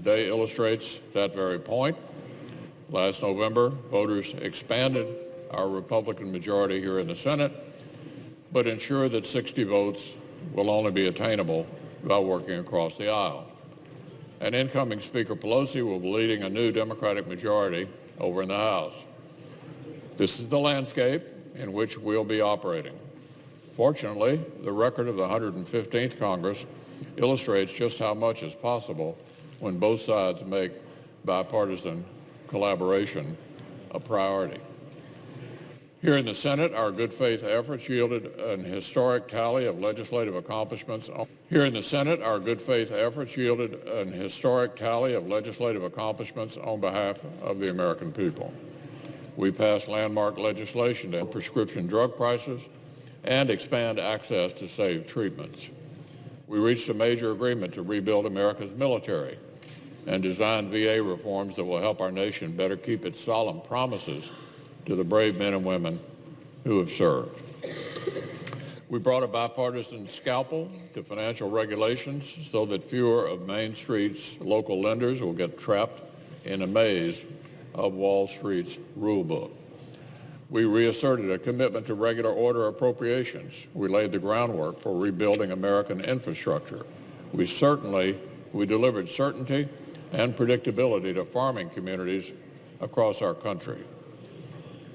Today illustrates that very point. Last November, voters expanded our Republican majority here in the Senate, but ensured that 60 votes will only be attainable by working across the aisle. And incoming Speaker Pelosi will be leading a new Democratic majority over in the House. This is the landscape in which we'll be operating. Fortunately, the record of the 115th Congress illustrates just how much is possible when both sides make bipartisan collaboration a priority. Here in the Senate, our good faith efforts yielded an historic tally of legislative accomplishments. Here in the Senate, our good faith efforts yielded an historic tally of legislative accomplishments on behalf of the American people. We passed landmark legislation to end prescription drug prices and expand access to safe treatments. We reached a major agreement to rebuild America's military and designed VA reforms that will help our nation better keep its solemn promises to the brave men and women who have served. We brought a bipartisan scalpel to financial regulations so that fewer of Main Street's local lenders will get trapped in a maze of Wall Street's rule book. We reasserted a commitment to regular order appropriations. We laid the groundwork for rebuilding American infrastructure. We delivered certainty and predictability to farming communities across our country.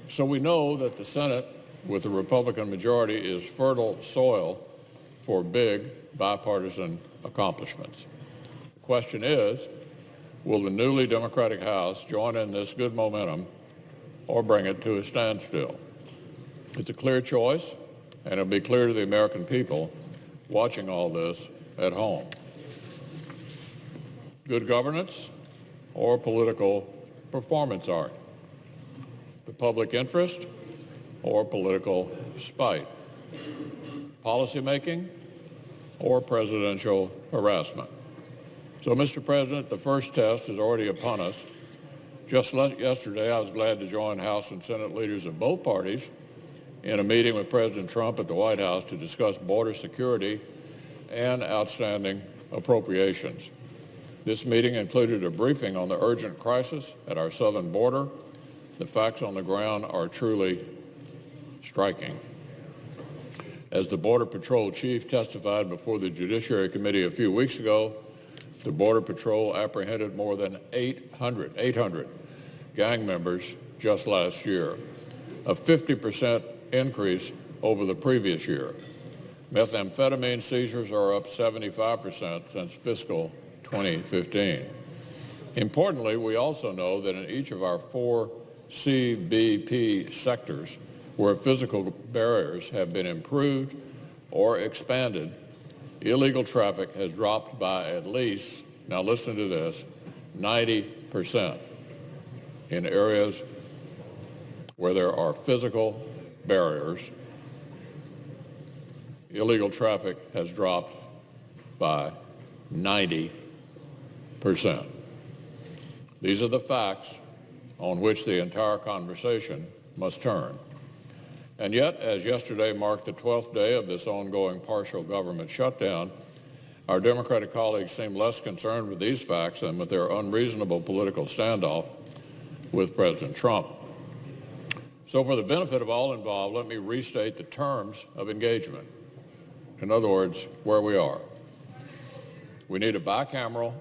So we know that the Senate, with a Republican majority, is fertile soil for big bipartisan accomplishments. The question is, will the newly Democratic House join in this good momentum or bring it to a standstill? It's a clear choice, and it'll be clear to the American people watching all this at home. Good governance or political performance art? The public interest or political spite? Policymaking or presidential harassment? So, Mr. President, the first test is already upon us. Just yesterday, I was glad to join House and Senate leaders of both parties in a meeting with President Trump at the White House to discuss border security and outstanding appropriations. This meeting included a briefing on the urgent crisis at our southern border. The facts on the ground are truly striking. As the Border Patrol chief testified before the Judiciary Committee a few weeks ago, the Border Patrol apprehended more than 800 gang members just last year, a 50% increase over the previous year. Methamphetamine seizures are up 75% since fiscal 2015. Importantly, we also know that in each of our 4 CBP sectors where physical barriers have been improved or expanded, illegal traffic has dropped by at least, now listen to this, 90%. In areas where there are physical barriers, illegal traffic has dropped by 90%. These are the facts on which the entire conversation must turn. And yet, as yesterday marked the 12th day of this ongoing partial government shutdown, our Democratic colleagues seem less concerned with these facts than with their unreasonable political standoff with President Trump. So for the benefit of all involved, let me restate the terms of engagement. In other words, where we are. We need a bicameral,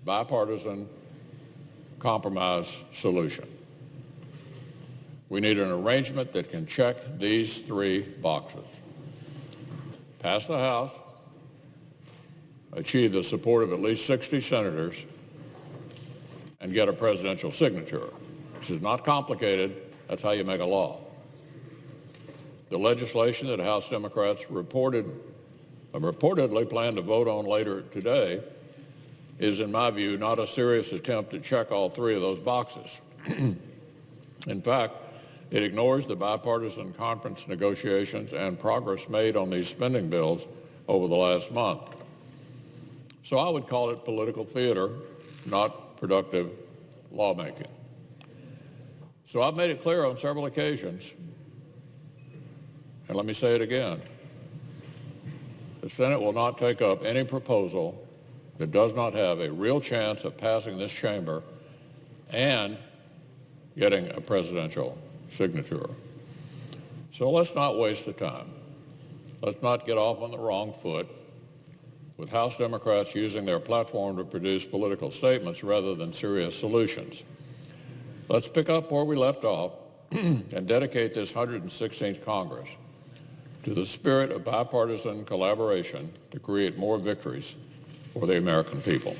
bipartisan, compromise solution. We need an arrangement that can check these 3 boxes. Pass the House, achieve the support of at least 60 senators, and get a presidential signature. This is not complicated. That's how you make a law. The legislation that House Democrats reportedly plan to vote on later today is, in my view, not a serious attempt to check all 3 of those boxes. In fact, it ignores the bipartisan conference negotiations and progress made on these spending bills over the last month. So I would call it political theater, not productive lawmaking. So I've made it clear on several occasions, and let me say it again, the Senate will not take up any proposal that does not have a real chance of passing this chamber and getting a presidential signature. So let's not waste the time. Let's not get off on the wrong foot with House Democrats using their platform to produce political statements rather than serious solutions. Let's pick up where we left off and dedicate this 116th Congress to the spirit of bipartisan collaboration to create more victories for the American people.